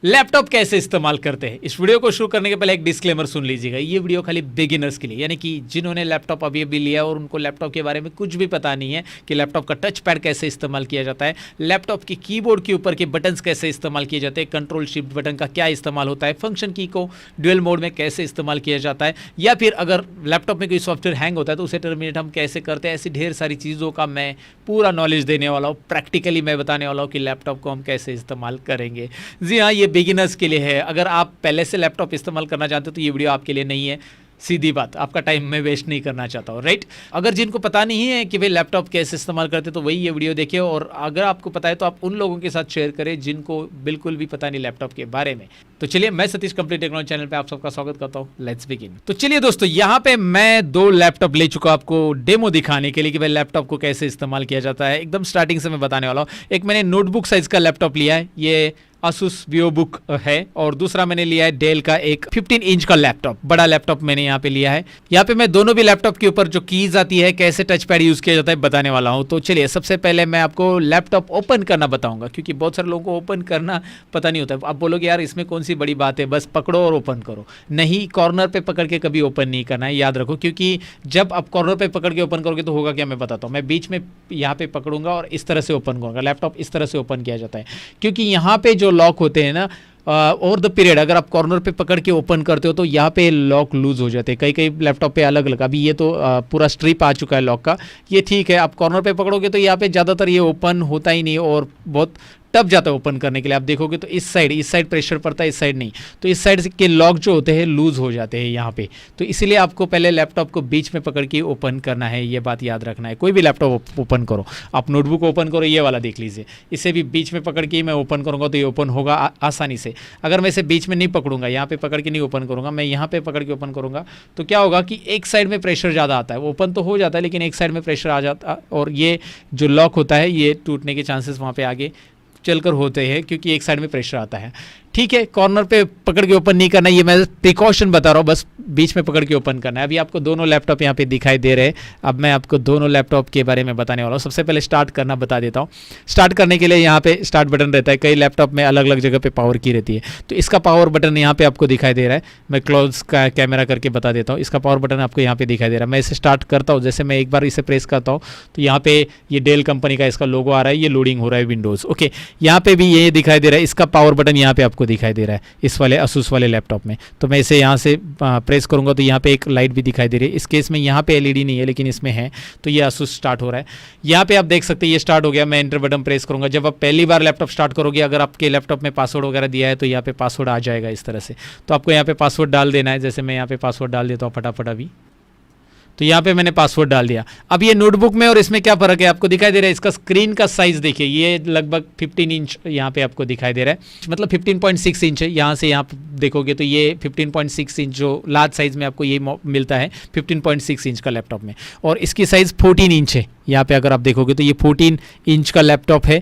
Laptop कैसे इस्तेमाल करते हैं। इस वीडियो को शुरू करने के पहले एक डिस्क्लेमर सुन लीजिएगा। ये वीडियो खाली बिगिनर्स के लिए, यानी कि जिन्होंने लैपटॉप अभी अभी लिया और उनको लैपटॉप के बारे में कुछ भी पता नहीं है कि लैपटॉप का टच पैड कैसे इस्तेमाल किया जाता है, लैपटॉप की कीबोर्ड के ऊपर के बटन्स कैसे इस्तेमाल किए जाते हैं, कंट्रोल शिफ्ट बटन का क्या इस्तेमाल होता है, फंक्शन की को ड्यूअल मोड में कैसे इस्तेमाल किया जाता है, या फिर अगर लैपटॉप में कोई सॉफ्टवेयर हैंग होता है तो उसे टर्मिनेट हम कैसे करते हैं, ऐसी ढेर सारी चीज़ों का मैं पूरा नॉलेज देने वाला हूँ। प्रैक्टिकली मैं बताने वाला हूँ कि लैपटॉप को हम कैसे इस्तेमाल करेंगे। जी हाँ, ये बिगिनर्स के लिए है। अगर आप पहले से लैपटॉप इस्तेमाल करना चाहते हो तो ये वीडियो आपके लिए नहीं है। सीधी बात, आपका टाइम मैं वेस्ट नहीं करना चाहता हूँ, राइट। अगर जिनको पता नहीं है कि भाई लैपटॉप कैसे इस्तेमाल करते तो वही ये वीडियो देखिए, और अगर आपको पता है तो आप उन लोगों के साथ शेयर करें जिनको बिल्कुल भी पता नहीं लैपटॉप के बारे में। तो चलिए, मैं सतीश कंप्लीट टेक्नोलॉजी चैनल पे आप सबका स्वागत करता हूँ। Let's begin. तो चलिए दोस्तों, यहाँ पे मैं 2 लैपटॉप ले चुका आपको डेमो दिखाने के लिए कि भाई लैपटॉप को कैसे इस्तेमाल किया जाता है। एकदम स्टार्टिंग से मैं बताने वाला हूँ। एक मैंने नोटबुक साइज का लैपटॉप लिया है, ये Asus VivoBook है, और दूसरा मैंने लिया है डेल का एक 15 इंच का लैपटॉप, बड़ा लैपटॉप मैंने यहाँ पे लिया है। यहाँ पे मैं दोनों भी लैपटॉप के ऊपर जो कीज आती है, कैसे टच पैड यूज किया जाता है बताने वाला हूँ। तो चलिए, सबसे पहले मैं आपको लैपटॉप ओपन करना बताऊंगा, क्योंकि बहुत सारे लोगों को ओपन करना पता नहीं होता है। आप बोलोगे यार इसमें कौन सी बड़ी बात है, बस पकड़ो और ओपन करो। नहीं, कॉर्नर पे पकड़ के कभी ओपन नहीं करना है, याद रखो। क्योंकि जब आप कॉर्नर पे पकड़ के ओपन करोगे तो होगा क्या, मैं बताता हूँ। मैं बीच में यहाँ पे पकड़ूंगा और इस तरह से ओपन करूंगा। लैपटॉप इस तरह से ओपन किया जाता है, क्योंकि यहाँ पे जो लॉक होते हैं ना, ओवर द पीरियड अगर आप कॉर्नर पे पकड़ के ओपन करते हो तो यहाँ पे लॉक लूज हो जाते हैं। कई कई लैपटॉप पे अलग अलग, अभी ये तो पूरा स्ट्रिप आ चुका है लॉक का, ये ठीक है। आप कॉर्नर पे पकड़ोगे तो यहाँ पे ज़्यादातर ये ओपन होता ही नहीं, और बहुत टफ जाता है ओपन करने के लिए। आप देखोगे तो इस साइड प्रेशर पड़ता है, इस साइड नहीं। तो इस साइड के लॉक जो होते हैं लूज हो जाते हैं यहाँ पे। तो इसीलिए आपको पहले लैपटॉप को बीच में पकड़ के ओपन करना है, ये बात याद रखना है। कोई भी लैपटॉप ओपन करो, आप नोटबुक ओपन करो, ये वाला देख लीजिए, इसे भी बीच में पकड़ के ही मैं ओपन करूँगा तो ये ओपन होगा आसानी से। अगर मैं इसे बीच में नहीं पकड़ूंगा, यहाँ पे पकड़ के नहीं ओपन करूँगा, मैं यहाँ पे पकड़ के ओपन करूँगा, तो क्या होगा कि एक साइड में प्रेशर ज़्यादा आता है। ओपन तो हो जाता है लेकिन एक साइड में प्रेशर आ जाता है, और ये जो लॉक होता है ये टूटने के चांसेस वहाँ पे आगे चलकर होते हैं, क्योंकि एक साइड में प्रेशर आता है। ठीक है, कॉर्नर पे पकड़ के ओपन नहीं करना, ये मैं प्रिकॉशन बता रहा हूँ, बस बीच में पकड़ के ओपन करना है। अभी आपको दोनों लैपटॉप यहाँ पे दिखाई दे रहे हैं। अब मैं आपको दोनों लैपटॉप के बारे में बताने वाला हूँ। सबसे पहले स्टार्ट करना बता देता हूँ। स्टार्ट करने के लिए यहाँ पे स्टार्ट बटन रहता है। कई लैपटॉप में अलग अलग जगह पे पावर की रहती है, तो इसका पावर बटन यहाँ पे आपको दिखाई दे रहा है। मैं क्लोज का कैमरा करके बता देता हूँ। इसका पावर बटन आपको यहाँ पे दिखाई दे रहा है। मैं इसे स्टार्ट करता हूँ, जैसे मैं एक बार इसे प्रेस करता हूँ तो यहाँ पे ये डेल कंपनी का इसका लोगो आ रहा है, ये लोडिंग हो रहा है विंडोज़। ओके, यहाँ पे भी ये दिखाई दे रहा है। इसका पावर बटन यहाँ पे आपको दिखाई दे रहा है इस वाले Asus वाले लैपटॉप में। तो मैं इसे यहाँ से प्रेस करूँगा तो यहाँ पे एक लाइट भी दिखाई दे रही है। इस केस में यहाँ पे एलईडी नहीं है लेकिन इसमें है, तो ये Asus स्टार्ट हो रहा है। यहाँ पे आप देख सकते हैं ये स्टार्ट हो गया। मैं एंटर बटन प्रेस करूँगा। जब आप पहली बार लैपटॉप स्टार्ट करोगे, अगर आपके लैपटॉप में पासवर्ड वगैरह दिया है तो यहाँ पे पासवर्ड आ जाएगा इस तरह से। तो आपको यहाँ पे पासवर्ड डाल देना है। जैसे मैं यहाँ पे पासवर्ड डाल देता हूँ फटाफट अभी, तो यहाँ पे मैंने पासवर्ड डाल दिया। अब ये नोटबुक में और इसमें क्या फ़र्क है आपको दिखाई दे रहा है। इसका स्क्रीन का साइज़ देखिए, ये लगभग 15 इंच यहाँ पे आपको दिखाई दे रहा है, मतलब 15.6 इंच है। यहाँ से यहाँ देखोगे तो ये 15.6 इंच जो लार्ज साइज़ में आपको ये मिलता है 15.6 इंच का लैपटॉप में, और इसकी साइज़ 14 इंच है। यहाँ पे अगर आप देखोगे तो ये 14 इंच का लैपटॉप है।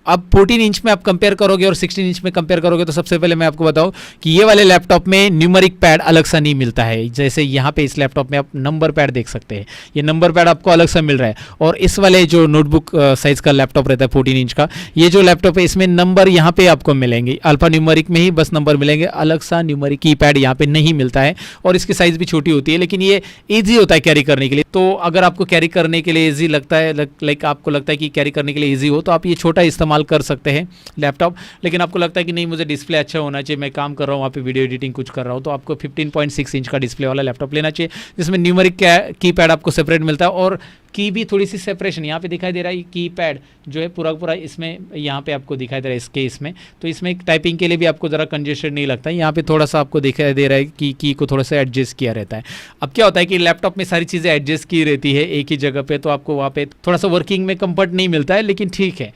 अब 14 इंच में आप कंपेयर करोगे और 16 इंच में कंपेयर करोगे तो सबसे पहले मैं आपको बताऊं कि ये वाले लैपटॉप में न्यूमेरिक पैड अलग सा नहीं मिलता है। जैसे यहाँ पे इस लैपटॉप में आप नंबर पैड देख सकते हैं, ये नंबर पैड आपको अलग सा मिल रहा है। और इस वाले जो नोटबुक साइज का लैपटॉप रहता है 14 इंच का, ये जो लैपटॉप है इसमें नंबर यहाँ पे आपको मिलेंगे, अल्फा न्यूमेरिक में ही बस नंबर मिलेंगे, अलग सा न्यूमेरिक की पैड यहाँ पे नहीं मिलता है। और इसकी साइज़ भी छोटी होती है, लेकिन ये ईजी होता है कैरी करने के लिए। तो अगर आपको कैरी करने के लिए ईजी लगता है, लाइक आपको लगता है कि कैरी करने के लिए ईजी हो, तो आप ये छोटा इस्तेमाल कर सकते हैं लैपटॉप। लेकिन आपको लगता है कि नहीं मुझे डिस्प्ले अच्छा होना चाहिए, मैं काम कर रहा हूँ वहाँ पे वीडियो एडिटिंग कुछ कर रहा हूँ, तो आपको 15.6 इंच का डिस्प्ले वाला लैपटॉप लेना चाहिए, जिसमें न्यूमेरिक की पैड आपको सेपरेट मिलता है, और की भी थोड़ी सी सेपरेशन यहाँ पे दिखाई दे रहा है। की पैड जो है पूरा पूरा इसमें यहाँ पे आपको दिखाई दे रहा है इसके इसमें, तो इसमें टाइपिंग के लिए भी आपको ज़रा कंजेशन नहीं लगता है। यहाँ पे थोड़ा सा आपको दिखाई दे रहा है कि की को थोड़ा सा एडजस्ट किया रहता है। अब क्या होता है कि लैपटॉप में सारी चीज़ें एडजस्ट की रहती है एक ही जगह पे, तो आपको वहाँ पे थोड़ा सा वर्किंग में कंफर्ट नहीं मिलता है, लेकिन ठीक है।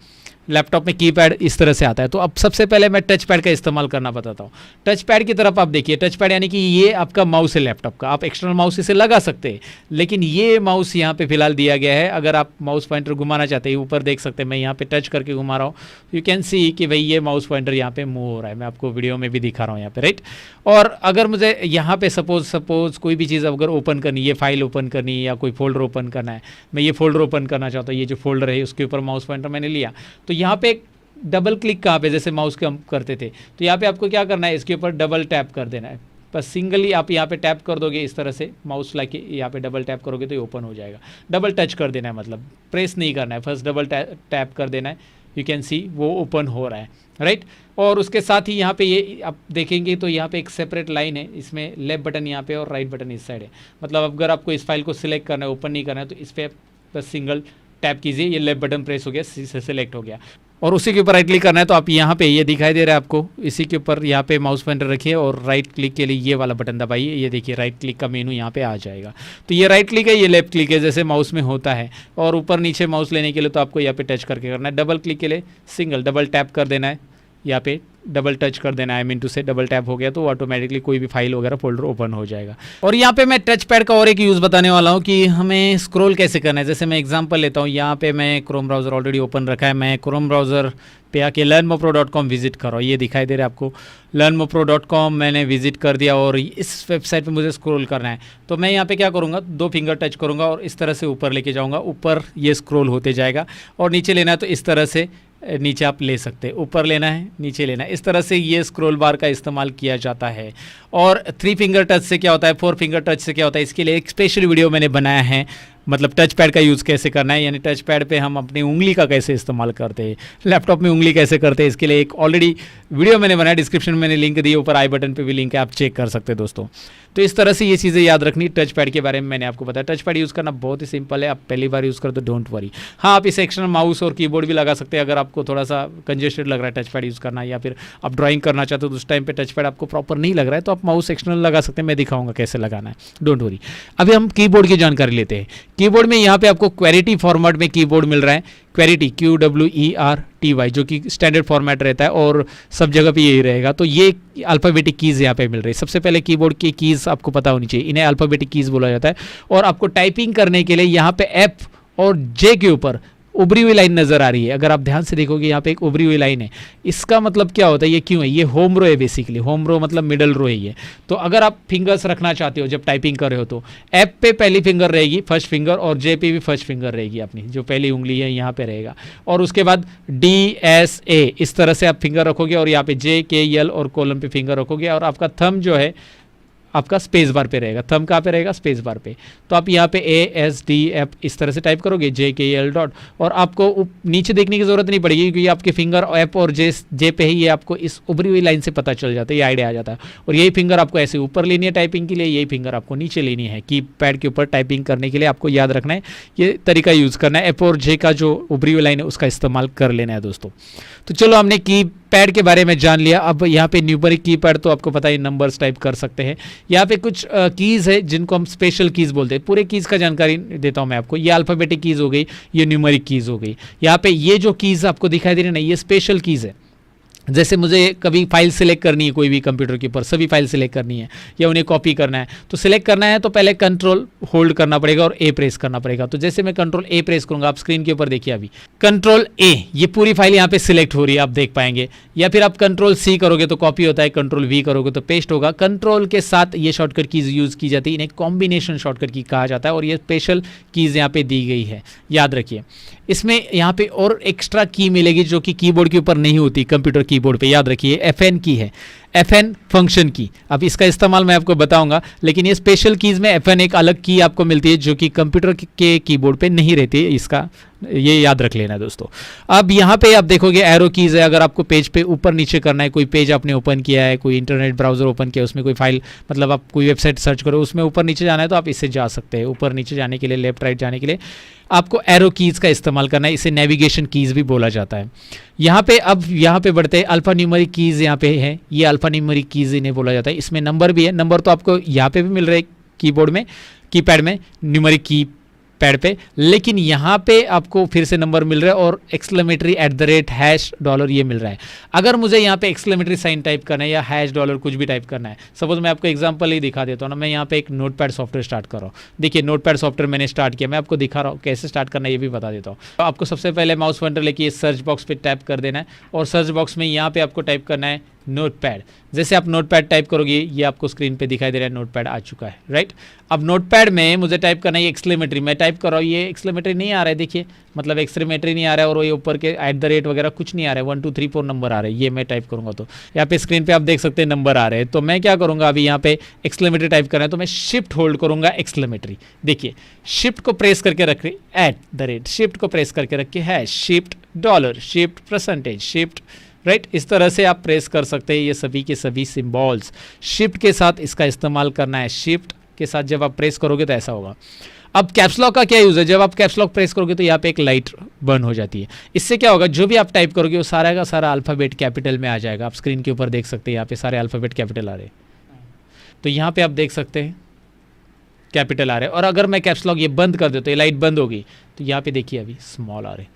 लैपटॉप में कीपैड इस तरह से आता है। तो अब सबसे पहले मैं टच पैड का इस्तेमाल करना बताता हूँ। टच पैड की तरफ आप देखिए, टच पैड यानी कि ये आपका माउस है लैपटॉप का, आप एक्सटर्नल माउस इसे लगा सकते हैं, लेकिन ये माउस यहाँ पे फिलहाल दिया गया है। अगर आप माउस पॉइंटर घुमाना चाहते हैं, ऊपर देख सकते हैं, मैं यहाँ पे टच करके घुमा रहा हूँ, यू कैन सी कि भाई ये माउस पॉइंटर यहाँ पे मूव हो रहा है। मैं आपको वीडियो में भी दिखा रहा हूँ यहाँ पे, राइट। और अगर मुझे यहाँ पे सपोज कोई भी चीज़ अगर ओपन करनी है, फाइल ओपन करनी है या कोई फोल्डर ओपन करना है, मैं ये फोल्डर ओपन करना चाहता हूँ, ये जो फोल्डर है उसके ऊपर माउस पॉइंटर मैंने लिया, तो यहाँ पे डबल क्लिक कहाँ पे, जैसे माउस के हम करते थे, तो यहाँ पे आपको क्या करना है, इसके ऊपर डबल टैप कर देना है। बस सिंगली आप यहाँ पे टैप कर दोगे, इस तरह से माउस लाके यहाँ पे डबल टैप करोगे तो ये ओपन हो जाएगा। डबल टच कर देना है, मतलब प्रेस नहीं करना है, फर्स्ट डबल टैप कर देना है। यू कैन सी वो ओपन हो रहा है, राइट। और उसके साथ ही यहाँ पे ये आप देखेंगे तो यहाँ पे एक सेपरेट लाइन है, इसमें लेफ्ट बटन यहाँ पे और राइट बटन इस साइड है। मतलब अगर आपको इस फाइल को सिलेक्ट करना है, ओपन नहीं करना है, तो इस पर बस सिंगल टैप कीजिए, ये लेफ्ट बटन प्रेस हो गया, सिलेक्ट हो गया। और उसी के ऊपर राइट क्लिक करना है, तो आप यहाँ पे ये दिखाई दे रहा है आपको, इसी के ऊपर यहाँ पे माउस पॉइंटर रखिए और राइट क्लिक के लिए ये वाला बटन दबाइए। ये देखिए राइट क्लिक का मेनू यहाँ पे आ जाएगा। तो ये राइट क्लिक है, ये लेफ्ट क्लिक है, जैसे माउस में होता है। और ऊपर नीचे माउस लेने के लिए तो आपको यहाँ पे टच करके करना है। डबल क्लिक के लिए सिंगल डबल टैप कर देना है, यहाँ पे डबल टच कर देना है, आई मीन टू से डबल टैप हो गया तो ऑटोमेटिकली कोई भी फाइल वगैरह फोल्डर ओपन हो जाएगा। और यहाँ पे मैं टच पैड का और एक यूज़ बताने वाला हूँ कि हमें स्क्रॉल कैसे करना है। जैसे मैं एग्जांपल लेता हूँ, यहाँ पे मैं क्रोम ब्राउज़र ऑलरेडी ओपन रखा है, मैं क्रोम ब्राउज़र पे आके learnmopro.com विजिट कर रहा हूँ। ये दिखाई दे रहा है आपको learnmopro.com, मैंने विजिट कर दिया और इस वेबसाइट पे मुझे स्क्रॉल करना है। तो मैं यहाँ पे क्या करूँगा, 2 फिंगर टच करूँगा और इस तरह से ऊपर लेके जाऊँगा, ऊपर ये स्क्रॉल होते जाएगा। और नीचे लेना है तो इस तरह से नीचे आप ले सकते हैं, ऊपर लेना है नीचे लेना है, इस तरह से ये स्क्रॉल बार का इस्तेमाल किया जाता है। और 3 फिंगर टच से क्या होता है, 4 फिंगर टच से क्या होता है, इसके लिए एक स्पेशल वीडियो मैंने बनाया है, मतलब टच पैड का यूज़ कैसे करना है, यानी टच पैड पे हम अपनी उंगली का कैसे इस्तेमाल करते हैं, लैपटॉप में उंगली कैसे करते हैं, इसके लिए एक ऑलरेडी वीडियो मैंने बनाया, डिस्क्रिप्शन में मैंने लिंक दी, ऊपर आई बटन पे भी लिंक है, आप चेक कर सकते हैं दोस्तों। तो इस तरह से ये चीज़ें याद रखनी। टच पैड के बारे में मैंने आपको बताया, टच पैड यूज़ करना बहुत ही सिंपल है, आप पहली बार यूज़ करो तो डोंट वरी। हाँ, आप इस एक्सटर्नल माउस और कीबोर्ड भी लगा सकते हैं अगर आपको थोड़ा सा कंजेस्टेड लग रहा है टच पैड यूज़ करना, या फिर आप ड्राइंग करना चाहते हो तो उस टाइम पे टच पैड आपको प्रॉपर नहीं लग रहा है तो आप माउस एक्सटर्नल लगा सकते हैं, मैं दिखाऊंगा कैसे लगाना है, डोंट वरी। अभी हम कीबोर्ड की जानकारी लेते हैं। कीबोर्ड में यहाँ पे आपको क्वेरिटी फॉर्मेट में कीबोर्ड मिल रहा है, क्वेरिटी QWERTY, जो कि स्टैंडर्ड फॉर्मेट रहता है और सब जगह पे यही रहेगा। तो ये अल्फ़ाबेटिक कीज़ यहाँ पे मिल रही है। सबसे पहले कीबोर्ड की कीज़ आपको पता होनी चाहिए, इन्हें अल्फ़ाबेटिक कीज़ बोला जाता है। और आपको टाइपिंग करने के लिए यहाँ पे F और J के ऊपर उभरी हुई लाइन नज़र आ रही है। अगर आप ध्यान से देखोगे यहाँ पे एक उभरी हुई लाइन है, इसका मतलब क्या होता है, ये क्यों है, ये होम रो है बेसिकली। होम रो मतलब मिडल रो है ये। तो अगर आप फिंगर्स रखना चाहते हो जब टाइपिंग कर रहे हो तो F पे पहली फिंगर रहेगी, फर्स्ट फिंगर, और J पे भी फर्स्ट फिंगर रहेगी अपनी, जो पहली उंगली है यहाँ पे रहेगा। और उसके बाद DSA इस तरह से आप फिंगर रखोगे और यहाँ पे JKL और कॉलम पे फिंगर रखोगे, और आपका थंब जो है आपका स्पेस बार पे रहेगा। थंब कहाँ पे रहेगा, स्पेस बार पे। तो आप यहाँ पे ASDF इस तरह से टाइप करोगे, JKL डॉट, और आपको नीचे देखने की जरूरत नहीं पड़ेगी क्योंकि आपके फिंगर F और J पे ही ये आपको इस उभरी हुई लाइन से पता चल जाता है, ये आइडिया आ जाता है। और यही फिंगर आपको ऐसे ऊपर लेनी है टाइपिंग के लिए, यही फिंगर आपको नीचे लेनी है की पैड के ऊपर टाइपिंग करने के लिए। आपको याद रखना है, ये तरीका यूज़ करना है। F और J का जो उभरी हुई लाइन है उसका इस्तेमाल कर लेना है दोस्तों। तो चलो, हमने की पैड के बारे में जान लिया। अब यहाँ पे न्यूमरिक की पैड तो आपको पता है, नंबर्स टाइप कर सकते हैं। यहाँ पे कुछ कीज़ है जिनको हम स्पेशल कीज़ बोलते हैं। पूरे कीज़ का जानकारी देता हूँ मैं आपको। ये अल्फ़ाबेटिक कीज़ हो गई, ये न्यूमरिक कीज़ हो गई। यहाँ पे ये जो कीज़ आपको दिखाई दे रही है ना, ये स्पेशल कीज़ है। जैसे मुझे कभी फाइल सिलेक्ट करनी है कोई भी कंप्यूटर के ऊपर, सभी फाइल सिलेक्ट करनी है या उन्हें कॉपी करना है, तो सिलेक्ट करना है तो पहले कंट्रोल होल्ड करना पड़ेगा और ए प्रेस करना पड़ेगा। तो जैसे मैं कंट्रोल ए प्रेस करूंगा, आप स्क्रीन के ऊपर देखिए अभी कंट्रोल ए, ये पूरी फाइल यहाँ पे सिलेक्ट हो रही है, आप देख पाएंगे। या फिर आप कंट्रोल सी करोगे तो कॉपी होता है, कंट्रोल वी करोगे तो पेस्ट होगा। कंट्रोल के साथ ये शॉर्टकट कीज यूज़ की जाती है, इन्हें कॉम्बिनेशन शॉर्टकट की कहा जाता है। और ये स्पेशल कीज़ यहाँ पे दी गई है, याद रखिए। इसमें यहाँ पे और एक्स्ट्रा की मिलेगी जो कि कीबोर्ड के ऊपर नहीं होती, कंप्यूटर कीबोर्ड पे, याद रखिए। FN की है, FN फंक्शन की। अब इसका इस्तेमाल मैं आपको बताऊंगा, लेकिन ये स्पेशल कीज़ में FN एक अलग की आपको मिलती है जो कि कंप्यूटर के कीबोर्ड पे नहीं रहती है, इसका ये याद रख लेना दोस्तों। अब यहाँ पे आप देखोगे एरो कीज़ है। अगर आपको पेज पे ऊपर नीचे करना है, कोई पेज आपने ओपन किया है, कोई इंटरनेट ब्राउजर ओपन किया, उसमें कोई फाइल, मतलब आप कोई वेबसाइट सर्च करो, उसमें ऊपर नीचे जाना है तो आप इससे जा सकते हैं। ऊपर नीचे जाने के लिए, लेफ्ट राइट जाने के लिए आपको एरो कीज़ का इस्तेमाल करना है, इसे नेविगेशन कीज़ भी बोला जाता है। यहाँ पे अब यहाँ पे बढ़ते हैं, अल्फा न्यूमेरिक कीज़ यहाँ पे है, ये अल्फा न्यूमेरिक कीज़ इन्हें बोला जाता है। इसमें नंबर भी है, नंबर तो आपको यहाँ पे भी मिल रहे हैं कीबोर्ड में, कीपैड में, न्यूमेरिक की पैड पे, लेकिन यहाँ पे आपको फिर से नंबर मिल रहा है और एक्सक्लेमेटरी $# ये मिल रहा है। अगर मुझे यहाँ पे एक्सक्लेमेटरी साइन टाइप करना है या $, कुछ भी टाइप करना है, सपोज मैं आपको एग्जांपल ही दिखा देता हूँ ना। मैं यहाँ पे एक नोटपैड सॉफ्टवेयर स्टार्ट कर रहा हूँ, देखिए नोटपैड सॉफ्टवेयर मैंने स्टार्ट किया, मैं आपको दिखा रहा हूँ कैसे स्टार्ट करना है, ये भी बता देता हूँ। तो आपको सबसे पहले माउस पॉइंटर लेके सर्च बॉक्स पे टैप कर देना है और सर्च बॉक्स में यहाँ पे आपको टाइप करना है नोटपैड। जैसे आप नोटपैड टाइप करोगे ये आपको स्क्रीन पे दिखाई दे रहा है, नोटपैड आ चुका है, राइट। अब नोटपैड में मुझे टाइप करना है एक्सक्लेमेटरी, मैं टाइप कर रहा हूँ, ये एक्सक्लेमेटरी नहीं आ रहा है, देखिए मतलब एक्सक्लेमेटरी नहीं आ रहा है और ये ऊपर के @ वगैरह कुछ नहीं आ रहा है, 1 2 3 4 नंबर आ रहे हैं। ये मैं टाइप करूँगा तो यहाँ पे स्क्रीन पे आप देख सकते हैं नंबर आ रहे हैं। तो मैं क्या करूँगा, अभी यहाँ पे एक्सक्लेमेटरी टाइप करना है तो मैं शिफ्ट होल्ड करूँगा एक्सक्लेमेटरी। देखिए शिफ्ट को प्रेस करके रख @ शिफ्ट को प्रेस करके रखे है, shift dollar, shift percentage, shift, right. इस तरह से आप प्रेस कर सकते हैं ये सभी के सभी सिंबल्स। शिफ्ट के साथ इसका इस्तेमाल करना है, शिफ्ट के साथ जब आप प्रेस करोगे तो ऐसा होगा। अब कैप्स लॉक का क्या यूज़ है, जब आप कैप्स लॉक प्रेस करोगे तो यहाँ पे एक लाइट बर्न हो जाती है। इससे क्या होगा, जो भी आप टाइप करोगे वो सारा का सारा अल्फ़ाबेट कैपिटल में आ जाएगा। आप स्क्रीन के ऊपर देख सकते हैं यहाँ पे सारे अल्फ़ाबेट कैपिटल आ रहे हैं, तो यहाँ पे आप देख सकते हैं कैपिटल आ रहे हैं। और अगर मैं कैप्स लॉक ये बंद कर देता हूँ, ये लाइट बंद होगी, तो यहाँ पे देखिए अभी स्मॉल आ रहे हैं।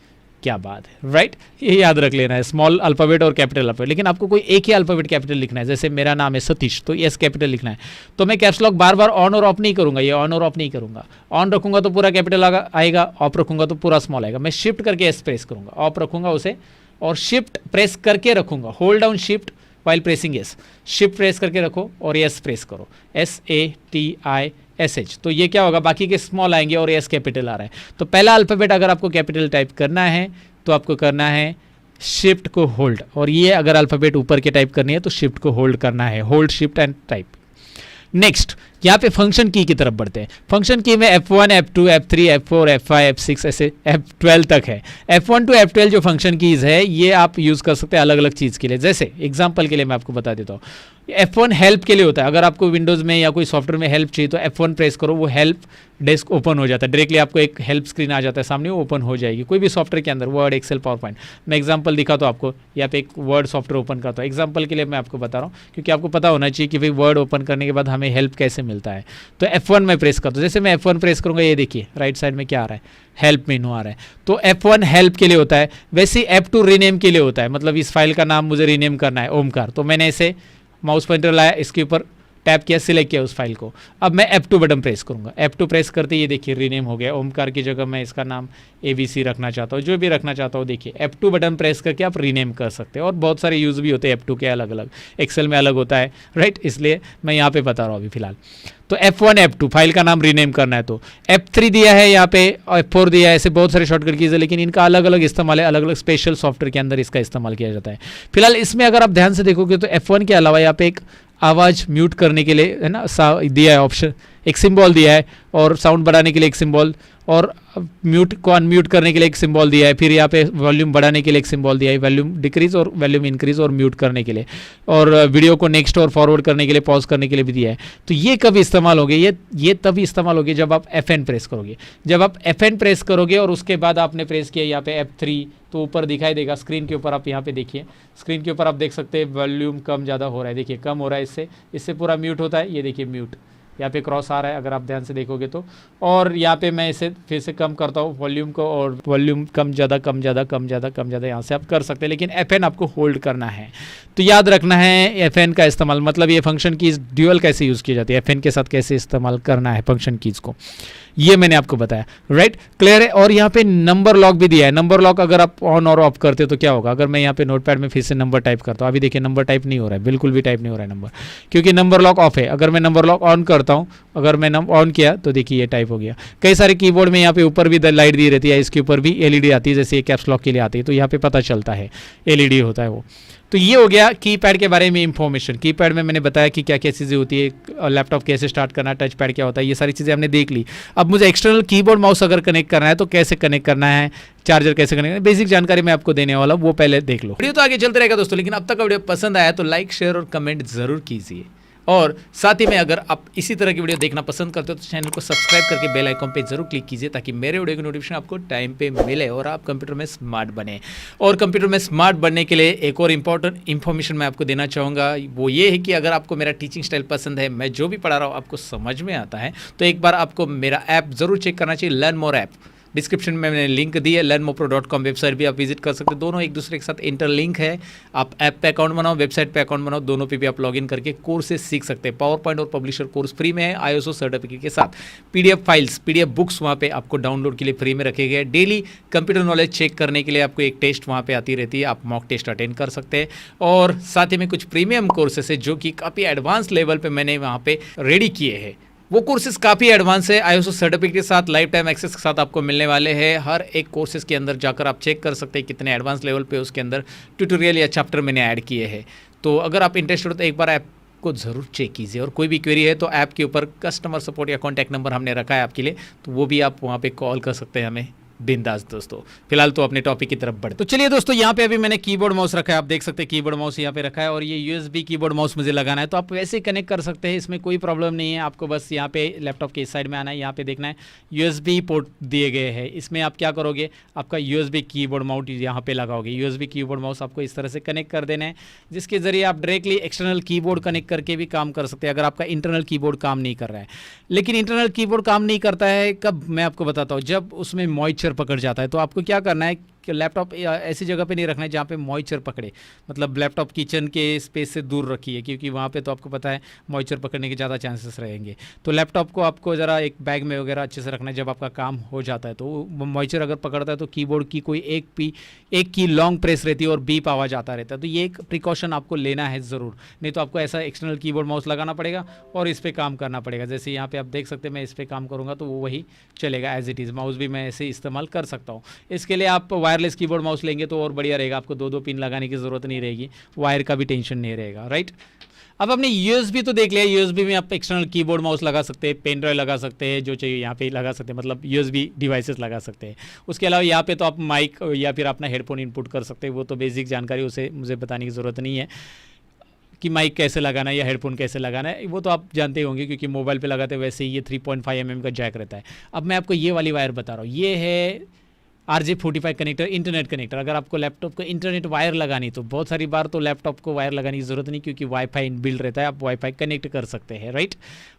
क्या बात है, राइट। ये याद रख लेना है, स्मॉल अल्फ़ाबेट और कैपिटल अल्फ़ाबेट। लेकिन आपको कोई एक ही अल्फ़ाबेट कैपिटल लिखना है, जैसे मेरा नाम है सतीश तो एस कैपिटल लिखना है। तो मैं caps lock bar bar on और ऑफ नहीं करूँगा, ये ऑन और ऑफ नहीं करूँगा। ऑन रखूँगा तो पूरा कैपिटल आएगा, ऑफ रखूँगा तो पूरा स्मॉल आएगा। मैं शिफ्ट करके एस प्रेस करूँगा, ऑफ रखूँगा उसे और शिफ्ट प्रेस करके रखूँगा, hold down shift while pressing S. Shift press करके रखो और एस प्रेस करो, SATISH। तो ये क्या होगा, बाकी के स्मॉल आएंगे और एस कैपिटल आ रहा है। तो पहला अल्फ़ाबेट अगर आपको कैपिटल टाइप करना है तो आपको करना है शिफ्ट को होल्ड, और ये अगर अल्फ़ाबेट ऊपर के टाइप करनी है तो शिफ्ट को होल्ड करना है, hold shift and type. Next यहाँ पे फंक्शन की तरफ बढ़ते हैं। फंक्शन की में F1 F2 F3 F4 F5 F6 ऐसे F12 तक है। F1 to F12 जो फंक्शन कीज़ है ये आप यूज़ कर सकते हैं अलग अलग चीज़ के लिए। जैसे एग्जांपल के लिए मैं आपको बता देता हूँ, F1 हेल्प के लिए होता है। अगर आपको विंडोज़ में या कोई सॉफ्टवेयर में हेल्प चाहिए तो F1 प्रेस करो, वो हेल्प डेस्क ओपन हो जाता है, डायरेक्टली आपको एक हेल्प स्क्रीन आ जाता है सामने, वो ओपन हो जाएगी कोई भी सॉफ्टवेयर के अंदर, वर्ड एक्सेल पावर पॉइंट। मैं एग्जांपल दिखाता हूँ आपको, यहाँ पे एक वर्ड सॉफ्टवेयर ओपन करता हूँ एग्जांपल के लिए मैं आपको बता रहा हूँ, क्योंकि आपको पता होना चाहिए कि भाई वर्ड ओपन करने के बाद हमें हेल्प कैसे मिलता है। तो F1 में प्रेस करता हूँ, जैसे मैं F1 प्रेस करूँगा ये देखिए राइट साइड में क्या आ रहा है, हेल्प मेनू आ रहा है। तो F1 हेल्प के लिए होता है, वैसे ही F2 रीनेम के लिए होता है, मतलब इस फाइल का नाम मुझे रीनेम करना है ओमकार, तो मैंने इसे माउस पॉइंटर लाया, इसके ऊपर टैप किया, सिलेक्ट किया उस फाइल को। अब मैं F2 बटन प्रेस करूंगा, F2 प्रेस करते ये देखिए रीनेम हो गया, ओमकार की जगह मैं इसका नाम ABC रखना चाहता हूँ, जो भी रखना चाहता हूँ। देखिए F2 बटन प्रेस करके आप रीनेम कर सकते हैं, और बहुत सारे यूज़ भी होते हैं F2 के अलग अलग, एक्सेल में अलग होता है, राइट, इसलिए मैं यहाँ पे बता रहा हूँ अभी फिलहाल। तो F1 F2 फाइल का नाम रीनेम करना है, तो F3 दिया है यहाँ पे, F4 दिया है, ऐसे बहुत सारे शॉर्टकट कीज़ है, लेकिन इनका अलग अलग इस्तेमाल है, अलग अलग स्पेशल सॉफ्टवेयर के अंदर इसका इस्तेमाल किया जाता है। फिलहाल इसमें अगर आप ध्यान से देखोगे तो F1 के अलावा यहाँ पे एक आवाज़ म्यूट करने के लिए है ना दिया है ऑप्शन, एक सिंबल दिया है, और साउंड बढ़ाने के लिए एक सिंबल, और म्यूट को अनम्यूट करने के लिए एक सिंबल दिया है। फिर यहाँ पे वॉल्यूम बढ़ाने के लिए एक सिंबल दिया है, वॉल्यूम डिक्रीज और वॉल्यूम इंक्रीज और म्यूट करने के लिए, और वीडियो को नेक्स्ट और फॉरवर्ड करने के लिए, पॉज करने के लिए भी दिया है। तो ये कब इस्तेमाल होगे, ये तभी इस्तेमाल होगी जब आप FN प्रेस करोगे। जब आप FN प्रेस करोगे और उसके बाद आपने प्रेस किया यहाँ पे F3, तो ऊपर दिखाई देगा स्क्रीन के ऊपर, आप यहाँ पे देखिए स्क्रीन के ऊपर आप देख सकते हैं वॉल्यूम कम ज़्यादा हो रहा है, देखिए कम हो रहा है, इससे पूरा म्यूट होता है, ये देखिए म्यूट यहाँ पे क्रॉस आ रहा है अगर आप ध्यान से देखोगे तो। और यहाँ पे मैं इसे फिर से कम करता हूँ वॉल्यूम को, और वॉल्यूम कम ज़्यादा कम ज़्यादा कम ज़्यादा कम ज़्यादा यहाँ से आप कर सकते हैं, लेकिन FN आपको होल्ड करना है। तो याद रखना है FN का इस्तेमाल, मतलब ये फंक्शन कीज़ ड्यूअल कैसे यूज़ की जाती है, FN के साथ कैसे इस्तेमाल करना है फंक्शन कीज़ को, ये मैंने आपको बताया, राइट, क्लियर है। और यहाँ पे नंबर लॉक भी दिया है। नंबर लॉक अगर आप ऑन और ऑफ करते तो क्या होगा, अगर मैं यहाँ पे नोटपैड में फिर से नंबर टाइप करता हूँ, अभी देखिए नंबर टाइप नहीं हो रहा है, बिल्कुल भी टाइप नहीं हो रहा है नंबर, क्योंकि नंबर लॉक ऑफ है। अगर मैं नंबर लॉक ऑन करता हूँ, अगर मैं ऑन किया तो देखिए ये टाइप हो गया। कई सारे कीबोर्ड में यहाँ पे ऊपर भी लाइट दी रहती है, इसके ऊपर भी LED आती है, जैसे ये कैप्स लॉक के लिए आती है, तो यहाँ पे पता चलता है LED होता है वो। तो ये हो गया कीपैड के बारे में इंफॉर्मेशन। कीपैड में मैंने बताया कि क्या क्या चीज़ें होती है, लैपटॉप कैसे स्टार्ट करना है, टच पैड क्या होता है, ये सारी चीज़ें हमने देख ली। अब मुझे एक्सटर्नल कीबोर्ड माउस अगर कनेक्ट करना है तो कैसे कनेक्ट करना है, चार्जर कैसे कनेक्ट करना है, बेसिक जानकारी मैं आपको देने वाला हूँ, वो पहले देख लो। वीडियो तो आगे चलते रहेगा दोस्तों, लेकिन अब तक का वीडियो पसंद आया तो लाइक शेयर और कमेंट जरूर कीजिए, और साथ ही में अगर आप इसी तरह की वीडियो देखना पसंद करते हो तो चैनल को सब्सक्राइब करके बेल आइकन पे जरूर क्लिक कीजिए, ताकि मेरे वीडियो की नोटिफिकेशन आपको टाइम पे मिले और आप कंप्यूटर में स्मार्ट बने। और कंप्यूटर में स्मार्ट बनने के लिए एक और इम्पॉर्टेंट इन्फॉर्मेशन मैं आपको देना चाहूँगा, वो ये है कि अगर आपको मेरा टीचिंग स्टाइल पसंद है, मैं जो भी पढ़ा रहा हूँ आपको समझ में आता है, तो एक बार आपको मेरा ऐप ज़रूर चेक करना चाहिए, लर्न मोर ऐप। डिस्क्रिप्शन में मैंने लिंक दी है, learnmopro.com वेबसाइट भी आप विजिट कर सकते हैं। दोनों एक दूसरे के साथ इंटरलिंक है। आप ऐप पे अकाउंट बनाओ, वेबसाइट पे अकाउंट बनाओ, दोनों पे भी आप लॉगिन करके कोर्सेज सीख सकते हैं। पावर पॉइंट और पब्लिशर कोर्स फ्री में है ISO सर्टिफिकेट के साथ। PDF फाइल्स, PDF बुक्स वहाँ पे आपको डाउनलोड के लिए फ्री में रखे गए। डेली कंप्यूटर नॉलेज चेक करने के लिए आपको एक टेस्ट वहाँ पे आती रहती है, आप मॉक टेस्ट अटेंड कर सकते हैं। और साथ ही में कुछ प्रीमियम कोर्सेस है जो कि काफ़ी एडवांस लेवल पे मैंने वहाँ पे रेडी किए हैं। वो कोर्सेज काफ़ी एडवांस है, ISO सर्टिफिकेट के साथ, लाइफ टाइम एक्सेस के साथ आपको मिलने वाले हैं। हर एक कोर्सेज के अंदर जाकर आप चेक कर सकते हैं कितने एडवांस लेवल पे उसके अंदर ट्यूटोरियल या चैप्टर मैंने ऐड किए हैं। तो अगर आप इंटरेस्टेड हो तो एक बार ऐप को ज़रूर चेक कीजिए। और कोई भी क्वेरी है तो ऐप के ऊपर कस्टमर सपोर्ट या कॉन्टैक्ट नंबर हमने रखा है आपके लिए, तो वो भी आप वहाँ पे कॉल कर सकते हैं हमें बिंदास। दोस्तों फिलहाल तो अपने टॉपिक की तरफ बढ़ते। तो चलिए दोस्तों, यहाँ पे अभी मैंने कीबोर्ड माउस रखा है, आप देख सकते हैं कीबोर्ड माउस यहाँ पे रखा है और ये USB कीबोर्ड माउस मुझे लगाना है। तो आप वैसे कनेक्ट कर सकते हैं, इसमें कोई प्रॉब्लम नहीं है। आपको बस यहाँ पे लैपटॉप के इस साइड में आना है, यहाँ पे देखना है USB पोर्ट दिए गए हैं। इसमें आप क्या करोगे, आपका USB कीबोर्ड माउस यहाँ पे लगाओगे। USB कीबोर्ड माउस आपको इस तरह से कनेक्ट कर देना है, जिसके जरिए आप डायरेक्टली एक्सटर्नल कीबोर्ड कनेक्ट करके भी काम कर सकते हैं अगर आपका इंटरनल कीबोर्ड काम नहीं कर रहा है। लेकिन इंटरनल कीबोर्ड काम नहीं करता है कब, मैं आपको बताता हूँ। जब उसमें मॉइस्चर पकड़ जाता है तो आपको क्या करना है कि लैपटॉप ऐसी जगह पे नहीं रखना है जहाँ पे मॉइस्चर पकड़े। मतलब लैपटॉप किचन के स्पेस से दूर रखिए, क्योंकि वहाँ पे तो आपको पता है मॉइस्चर पकड़ने के ज़्यादा चांसेस रहेंगे। तो लैपटॉप को आपको ज़रा एक बैग में वगैरह अच्छे से रखना है। जब आपका काम हो जाता है तो मॉइस्चर अगर पकड़ता है तो कीबोर्ड की कोई एक की लॉन्ग प्रेस रहती है और बीप आवाज़ आता रहता है। तो ये एक प्रिकॉशन आपको लेना है ज़रूर, नहीं तो आपको ऐसा एक्सटर्नल कीबोर्ड माउस लगाना पड़ेगा और इस पर काम करना पड़ेगा। जैसे यहाँ पे आप देख सकते हैं मैं इस पर काम करूँगा तो वो वही चलेगा एज इट इज़। माउस भी मैं ऐसे इस्तेमाल कर सकता हूँ। इसके लिए आप वायरलेस कीबोर्ड माउस लेंगे तो और बढ़िया रहेगा, आपको 2-2 पिन लगाने की ज़रूरत नहीं रहेगी, वायर का भी टेंशन नहीं रहेगा, राइट। अब आपने USB तो देख लिया, USB में आप एक्सटर्नल कीबोर्ड माउस लगा सकते हैं, पेन ड्राइव लगा सकते हैं, जो चाहिए यहाँ पे लगा सकते हैं, मतलब USB डिवाइसेस लगा सकते हैं। उसके अलावा यहाँ पे तो आप माइक या फिर अपना हेडफोन इनपुट कर सकते हैं। वो तो बेसिक जानकारी, उसे मुझे बताने की ज़रूरत नहीं है कि माइक कैसे लगाना है या हेडफोन कैसे लगाना है, वो तो आप जानते होंगे क्योंकि मोबाइल पे लगाते वैसे ही ये 3.5 mm का जैक रहता है। अब मैं आपको ये वाली वायर बता रहा हूँ, ये है RJ45 कनेक्टर, इंटरनेट कनेक्टर। अगर आपको लैपटॉप को इंटरनेट वायर लगानी तो बहुत सारी बार तो लैपटॉप को वायर लगाने की ज़रूरत नहीं, क्योंकि वाईफाई इनबिल्ट रहता है, आप वाईफाई कनेक्ट कर सकते हैं, राइट।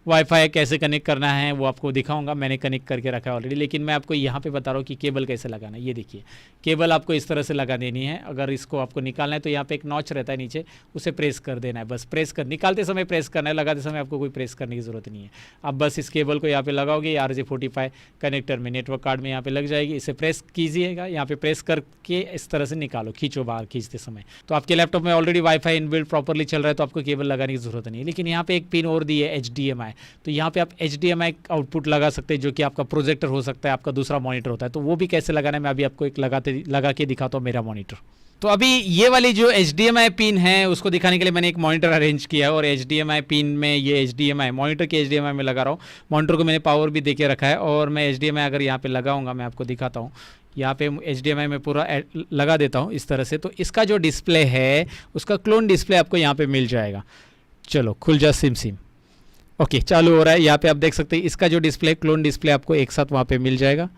वाईफाई कैसे कनेक्ट करना है वो आपको दिखाऊंगा, मैंने कनेक्ट करके रखा है ऑलरेडी। लेकिन मैं आपको यहाँ पे बता रहा हूँ कि केबल कैसे लगाना है। ये देखिए, केबल आपको इस तरह से लगा देनी है। अगर इसको आपको निकालना है तो यहाँ पे एक नॉच रहता है नीचे, उसे प्रेस कर देना है, बस प्रेस कर, निकालते समय प्रेस करना है, लगाते समय आपको कोई प्रेस करने की ज़रूरत नहीं है। आप बस इस केबल को यहाँ पे लगाओगे, RJ45 कनेक्टर में नेटवर्क कार्ड में यहाँ पे लग जाएगी। इसे प्रेस कीजिएगा, यहाँ पे प्रेस करके इस तरह से निकालो, खींचो बाहर खींचते समय। तो आपके लैपटॉप में ऑलरेडी वाईफाई इनबिल्ट प्रॉपर्ली चल रहा है तो आपको केबल लगाने की ज़रूरत नहीं है। लेकिन यहाँ पे एक पिन और दी है HDMI, तो यहाँ पे आप HDMI आउटपुट लगा सकते हैं, जो कि आपका प्रोजेक्टर हो सकता है, आपका दूसरा मॉनिटर होता है। तो वो भी कैसे लगाना है मैं अभी आपको एक लगा के दिखाता हूँ मेरा मॉनिटर। तो अभी ये वाली जो HDMI पिन है उसको दिखाने के लिए मैंने एक मॉनिटर अरेंज किया है और HDMI पिन में ये HDMI मॉनिटर के HDMI में लगा रहा हूँ। मॉनिटर को मैंने पावर भी दे के रखा है और मैं HDMI अगर यहाँ पे लगाऊंगा, मैं आपको दिखाता हूँ। यहाँ पे HDMI में पूरा लगा देता हूँ इस तरह से, तो इसका जो डिस्प्ले है उसका क्लोन डिस्प्ले आपको यहाँ पे मिल जाएगा। चलो खुल जा सिम। ओके, चालू हो रहा है। यहाँ पे आप देख सकते हैं इसका जो डिस्प्ले, क्लोन डिस्प्ले आपको एक साथ वहाँ पे मिल जाएगा।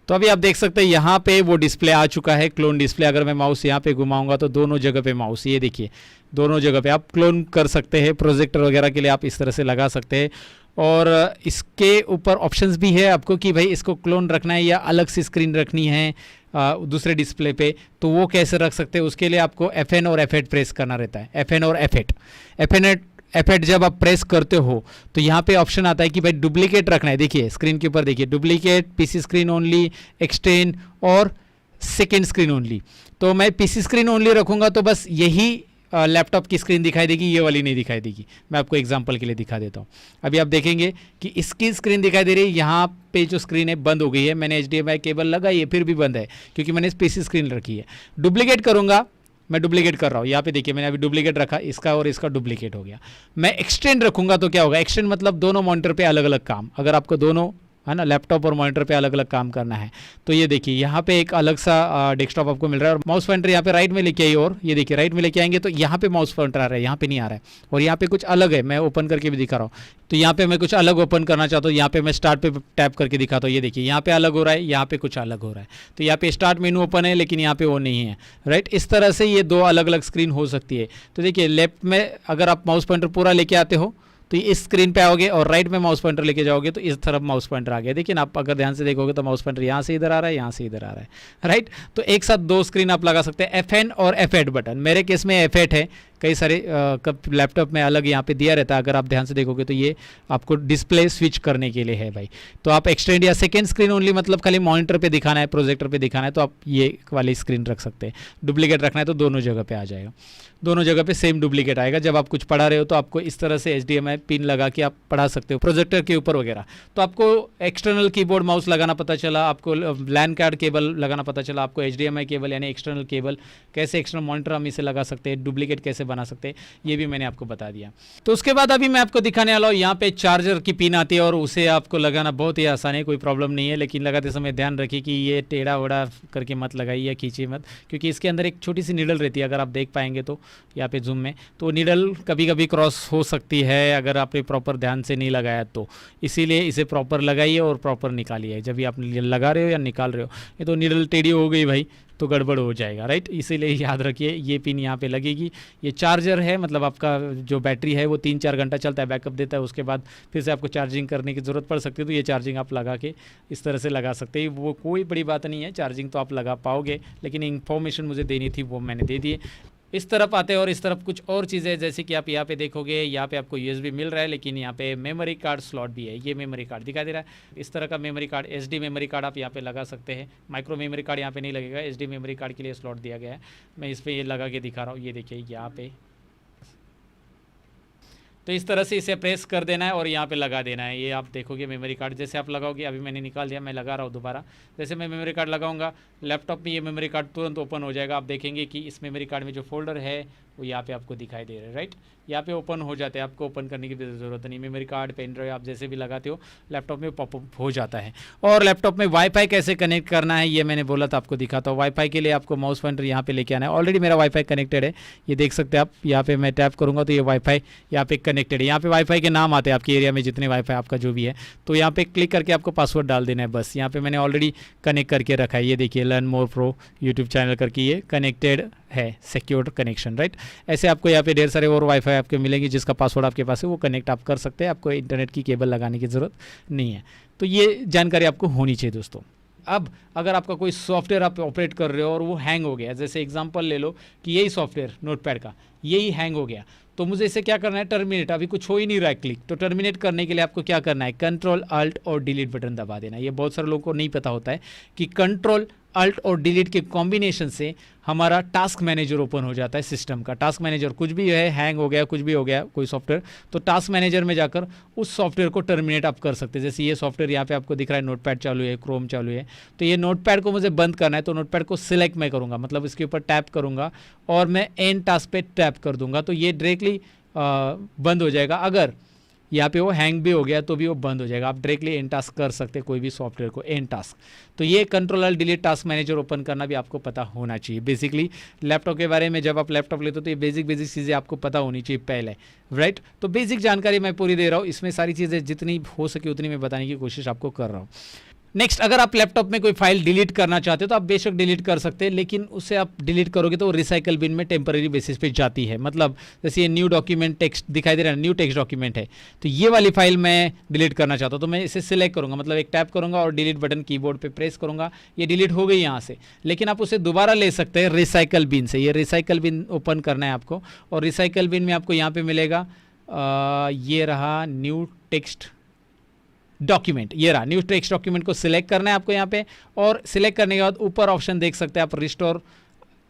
तो अभी आप देख सकते हैं यहाँ पे वो डिस्प्ले आ चुका है, क्लोन डिस्प्ले। अगर मैं माउस यहाँ पे घुमाऊंगा तो दोनों जगह पे माउस, ये देखिए दोनों जगह पे आप क्लोन कर सकते हैं। प्रोजेक्टर वगैरह के लिए आप इस तरह से लगा सकते हैं। और इसके ऊपर ऑप्शंस भी है आपको कि भाई इसको क्लोन रखना है या अलग से स्क्रीन रखनी है दूसरे डिस्प्ले पे, तो वो कैसे रख सकते हैं। उसके लिए आपको FN और F8 प्रेस करना रहता है। FN और F8 जब आप प्रेस करते हो तो यहाँ पे ऑप्शन आता है कि भाई डुप्लीकेट रखना है। देखिए स्क्रीन के ऊपर देखिए, duplicate, PC screen only, extend और सेकेंड स्क्रीन ओनली। तो मैं PC स्क्रीन ओनली रखूँगा तो बस यही लैपटॉप की स्क्रीन दिखाई देगी, ये वाली नहीं दिखाई देगी। मैं आपको एग्जांपल के लिए दिखा देता हूँ। अभी आप देखेंगे कि इसकी स्क्रीन दिखाई दे रही है, यहाँ पे जो स्क्रीन है बंद हो गई है। मैंने HDMI केबल लगाई है फिर भी बंद है, क्योंकि मैंने PC स्क्रीन रखी है। डुप्लीकेट करूँगा, मैं डुप्लीकेट कर रहा हूँ, यहाँ पे देखिए मैंने अभी डुप्लीकेट रखा, इसका और इसका डुप्लीकेट हो गया। मैं एक्सटेंड रखूँगा तो क्या होगा, एक्सटेंड मतलब दोनों मॉनिटर पे अलग अलग काम। अगर आपको दोनों है ना लैपटॉप और मॉनिटर पे अलग अलग काम करना है तो ये देखिए यहाँ पे एक अलग सा डेस्कटॉप आपको मिल रहा है। और माउस पॉइंटर यहाँ पे राइट में लेके आइए, और ये देखिए राइट में लेके आएंगे तो यहाँ पे माउस पॉइंटर आ रहा है, यहाँ पे नहीं आ रहा है। और यहाँ पे कुछ अलग है, मैं ओपन करके भी दिखा रहा हूँ। तो यहाँ पे मैं कुछ अलग ओपन करना चाहता हूँ, यहाँ पे मैं स्टार्ट पे टैप करके दिखाता हूँ। ये देखिए यहाँ पे अलग हो रहा है, यहाँ पे कुछ अलग हो रहा है। तो यहाँ पे स्टार्ट मेनू ओपन है लेकिन यहाँ पे वो नहीं है, राइट। इस तरह से ये दो अलग अलग स्क्रीन हो सकती है। तो देखिए लेफ्ट में अगर आप माउस पॉइंटर पूरा लेके आते हो तो इस स्क्रीन पे आओगे और राइट में माउस पॉइंटर लेके जाओगे तो इस तरफ माउस पॉइंटर आ गया। देखिए आप अगर ध्यान से देखोगे तो माउस पॉइंटर यहाँ से इधर आ रहा है, यहाँ से इधर आ रहा है, राइट। तो एक साथ दो स्क्रीन आप लगा सकते हैं, F9 और F8 बटन। मेरे केस में F8 है, कई सारे लैपटॉप में अलग यहाँ पे दिया रहता है। अगर आप ध्यान से देखोगे तो ये आपको डिस्प्ले स्विच करने के लिए है भाई। तो आप एक्सटेंड या सेकेंड स्क्रीन ओनली, मतलब खाली मॉनिटर पे दिखाना है, प्रोजेक्टर पे दिखाना है, तो आप ये वाली स्क्रीन रख सकते हैं। डुप्लीकेट रखना है तो दोनों जगह पे आ जाएगा, दोनों जगह पे सेम डुप्लीकेट आएगा। जब आप कुछ पढ़ा रहे हो तो आपको इस तरह से HDMI पिन लगा के आप पढ़ा सकते हो प्रोजेक्टर के ऊपर वगैरह। तो आपको एक्सटर्नल कीबोर्ड माउस लगाना पता चला, आपको लैन कार्ड केबल लगाना पता चला, आपको HDMI केबल यानी एक्सटर्नल केबल कैसे, एक्सटर्नल मॉनिटर हम इसे लगा सकते हैं, डुप्लीकेट कैसे बना सकते हैं, ये भी मैंने आपको बता दिया। तो उसके बाद अभी मैं आपको दिखाने वाला हूँ, यहाँ पे चार्जर की पिन आती है और उसे आपको लगाना बहुत ही आसान है, कोई प्रॉब्लम नहीं है। लेकिन लगाते समय ध्यान रखिए कि ये टेढ़ा वोड़ा करके मत लगाइए या खींचिए मत, क्योंकि इसके अंदर एक छोटी सी नीडल रहती है। अगर आप देख पाएंगे तो यहाँ पे जूम में, तो नीडल कभी कभी क्रॉस हो सकती है अगर आपने प्रॉपर ध्यान से नहीं लगाया तो। इसीलिए इसे प्रॉपर लगाइए और प्रॉपर निकालिए जब भी आप लगा रहे हो या निकाल रहे हो। ये तो नीडल टेढ़ी हो गई भाई तो गड़बड़ हो जाएगा, राइट। इसीलिए याद रखिए ये पिन यहाँ पे लगेगी। ये चार्जर है, मतलब आपका जो बैटरी है वो 3-4 घंटा चलता है, बैकअप देता है। उसके बाद फिर से आपको चार्जिंग करने की ज़रूरत पड़ सकती है, तो ये चार्जिंग आप लगा के इस तरह से लगा सकते हैं। वो कोई बड़ी बात नहीं है, चार्जिंग तो आप लगा पाओगे, लेकिन इन्फॉर्मेशन मुझे देनी थी वो मैंने दे दी। इस तरफ आते हैं और इस तरफ कुछ और चीज़ें, जैसे कि आप यहाँ पे देखोगे, यहाँ पे आपको USB मिल रहा है, लेकिन यहाँ पे मेमोरी कार्ड स्लॉट भी है। ये मेमोरी कार्ड दिखाई दे रहा है, इस तरह का memory card, SD memory card आप यहाँ पे लगा सकते हैं। माइक्रो मेमोरी कार्ड यहाँ पे नहीं लगेगा, SD मेमोरी कार्ड के लिए स्लॉट दिया गया है। मैं इस पर ये लगा के दिखा रहा हूँ, ये देखिए यहाँ पे। तो इस तरह से इसे प्रेस कर देना है और यहाँ पे लगा देना है। ये आप देखोगे मेमोरी कार्ड जैसे आप लगाओगे, अभी मैंने निकाल दिया, मैं लगा रहा हूँ दोबारा। जैसे मैं मेमोरी कार्ड लगाऊंगा, लैपटॉप में ये मेमोरी कार्ड तुरंत ओपन हो जाएगा। आप देखेंगे कि इस मेमोरी कार्ड में जो फोल्डर है वो यहाँ पे आपको दिखाई दे रहा है, राइट। यहाँ पे ओपन हो जाते हैं, आपको ओपन करने की ज़रूरत नहीं। मेमोरी कार्ड, पेन ड्राइव आप जैसे भी लगाते हो लैपटॉप में पॉपअप हो जाता है। और लैपटॉप में वाईफाई कैसे कनेक्ट करना है ये मैंने बोला था, आपको दिखाता हूँ। वाईफाई के लिए आपको माउस पॉइंटर यहाँ पे लेके आना है। ऑलरेडी मेरा वाईफाई कनेक्टेड है, ये देख सकते हैं आप। यहाँ पे मैं टैप करूँगा तो ये वाईफाई यहाँ पे कनेक्टेड है। यहाँ पे वाईफाई के नाम आते हैं आपके एरिया में, जितने वाईफाई आपका जो भी है। तो यहाँ पे क्लिक करके आपको पासवर्ड डाल देना है बस। यहाँ पे मैंने ऑलरेडी कनेक्ट करके रखा है, ये देखिए learn more pro YouTube channel करके ये कनेक्टेड है, सिक्योर्ड कनेक्शन, राइट। ऐसे आपको यहाँ पे ढेर सारे और वाईफाई आपके मिलेंगे जिसका पासवर्ड आपके पास है, वो कनेक्ट आप कर सकते हैं। आपको इंटरनेट की केबल लगाने की ज़रूरत नहीं है। तो ये जानकारी आपको होनी चाहिए दोस्तों। अब अगर आपका कोई सॉफ्टवेयर आप ऑपरेट कर रहे हो और वो हैंग हो गया, जैसे एग्जांपल ले लो कि यही सॉफ्टवेयर नोटपैड का यही हैंग हो गया, तो मुझे इसे क्या करना है, टर्मिनेट। अभी कुछ हो ही नहीं रहा है क्लिक, तो टर्मिनेट करने के लिए आपको क्या करना है, कंट्रोल अल्ट और डिलीट बटन दबा देना। ये बहुत सारे लोगों को नहीं पता होता है कि कंट्रोल अल्ट और डिलीट के कॉम्बिनेशन से हमारा टास्क मैनेजर ओपन हो जाता है सिस्टम का। टास्क मैनेजर कुछ भी है, हैंग हो गया, कुछ भी हो गया कोई सॉफ्टवेयर, तो टास्क मैनेजर में जाकर उस सॉफ्टवेयर को टर्मिनेट आप कर सकते हैं। जैसे ये सॉफ्टवेयर यहाँ पे आपको दिख रहा है, नोटपैड चालू है, क्रोम चालू है, तो ये नोटपैड को मुझे बंद करना है। तो नोटपैड को सिलेक्ट मैं करूँगा, मतलब इसके ऊपर टैप करूँगा और मैं एंड टास्क पे टैप कर दूंगा, तो ये डायरेक्टली बंद हो जाएगा। अगर यहाँ पे वो हैंग भी हो गया तो भी वो बंद हो जाएगा। आप डायरेक्टली एंड टास्क कर सकते हैं कोई भी सॉफ्टवेयर को, एंड टास्क। तो ये control alt delete task manager open करना भी आपको पता होना चाहिए। बेसिकली लैपटॉप के बारे में जब आप लैपटॉप लेते हो तो ये बेसिक चीज़ें आपको पता होनी चाहिए पहले, राइट। तो बेसिक जानकारी मैं पूरी दे रहा हूँ, इसमें सारी चीज़ें जितनी हो सके उतनी मैं बताने की कोशिश आपको कर रहा हूँ। नेक्स्ट, अगर आप लैपटॉप में कोई फाइल डिलीट करना चाहते हो तो आप बेशक डिलीट कर सकते हैं, लेकिन उससे आप डिलीट करोगे तो रिसाइकल बिन में टेम्पररी बेसिस पे जाती है। मतलब जैसे ये न्यू डॉक्यूमेंट टेक्स्ट दिखाई दे रहा है, न्यू टेक्स्ट डॉक्यूमेंट है, तो ये वाली फाइल मैं डिलीट करना चाहता हूँ तो मैं इसे सिलेक्ट करूँगा, मतलब एक टैप करूँगा और डिलीट बटन कीबोर्ड पे प्रेस करूँगा, ये डिलीट हो गई यहाँ से। लेकिन आप उसे दोबारा ले सकते हैं रिसाइकल बिन से। ये रिसाइकल बिन ओपन करना है आपको, और रिसाइकल बिन में आपको यहाँ पे मिलेगा ये रहा न्यू टेक्स्ट डॉक्यूमेंट, ये रहा न्यू टेक्स्ट डॉक्यूमेंट को सिलेक्ट करना है आपको यहाँ पे। और सिलेक्ट करने के बाद ऊपर ऑप्शन देख सकते हैं आप,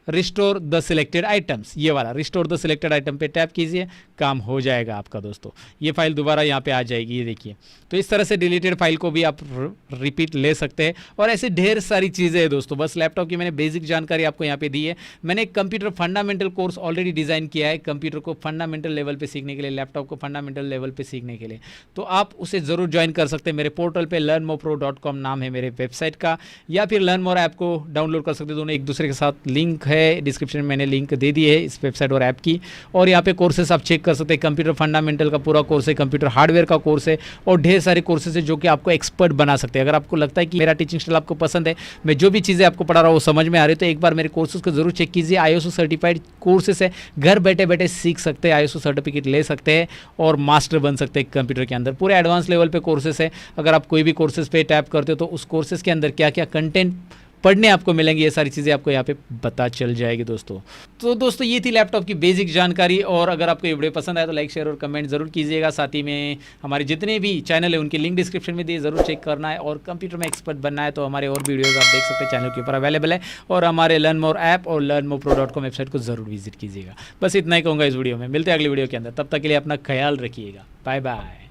रिस्टोर द सिलेक्टेड आइटम्स, ये वाला रिस्टोर द सिलेक्टेड आइटम पे टैप कीजिए, काम हो जाएगा आपका दोस्तों। ये फाइल दोबारा यहाँ पे आ जाएगी, ये देखिए। तो इस तरह से डिलीटेड फाइल को भी आप रिपीट ले सकते हैं। और ऐसे ढेर सारी चीज़ें हैं दोस्तों। बस लैपटॉप की मैंने बेसिक जानकारी आपको यहाँ पे दी है। मैंने एक computer fundamental course already design किया है, कंप्यूटर को फंडामेंटल लेवल पे सीखने के लिए, लैपटॉप को फंडामेंटल लेवल पे सीखने के लिए, तो आप उसे ज़रूर ज्वाइन कर सकते हैं। मेरे पोर्टल पे learnmorepro.com नाम है मेरे वेबसाइट का, या फिर लर्न मोर ऐप को डाउनलोड कर सकते हैं। दोनों एक दूसरे के साथ लिंक है, डिस्क्रिप्शन में मैंने लिंक दे दी है इस वेबसाइट और ऐप की। और यहाँ पे कोर्सेस आप चेक कर सकते हैं। कंप्यूटर फंडामेंटल का पूरा कोर्स है, कंप्यूटर हार्डवेयर का कोर्स है और ढेर सारे कोर्सेज है जो कि आपको एक्सपर्ट बना सकते हैं। अगर आपको लगता है कि मेरा टीचिंग स्टाइल आपको पसंद है, मैं जो भी चीज़ें आपको पढ़ा रहा हूँ वो समझ में आ रही है, तो एक बार मेरे कोर्सेज को जरूर चेक कीजिए। ISO सर्टिफाइड कोर्सेस है, घर बैठे बैठे सीख सकते हैं, ISO सर्टिफिकेट ले सकते हैं और मास्टर बन सकते हैं कंप्यूटर के अंदर। पूरे एडवांस लेवल पे कोर्सेस है। अगर आप कोई भी कोर्सेज पे टैप करते हो तो उस कोर्सेज के अंदर क्या क्या कंटेंट पढ़ने आपको मिलेंगे, ये सारी चीज़ें आपको यहाँ पे पता चल जाएगी दोस्तों। तो दोस्तों ये थी लैपटॉप की बेसिक जानकारी। और अगर आपको ये वीडियो पसंद आया तो लाइक, शेयर और कमेंट जरूर कीजिएगा। साथ ही में हमारे जितने भी चैनल है उनकी लिंक डिस्क्रिप्शन में दिए, जरूर चेक करना है। और कंप्यूटर में एक्सपर्ट बनना है तो हमारे और वीडियोज़ आप देख सकते हैं, चैनल के ऊपर अवेलेबल है। और हमारे लर्न मोर ऐप और learnmorepro.com वेबसाइट को जरूर विजिट कीजिएगा। बस इतना ही कहूँगा इस वीडियो में। मिलते हैं अगली वीडियो के अंदर, तब तक के लिए अपना ख्याल रखिएगा। Bye bye.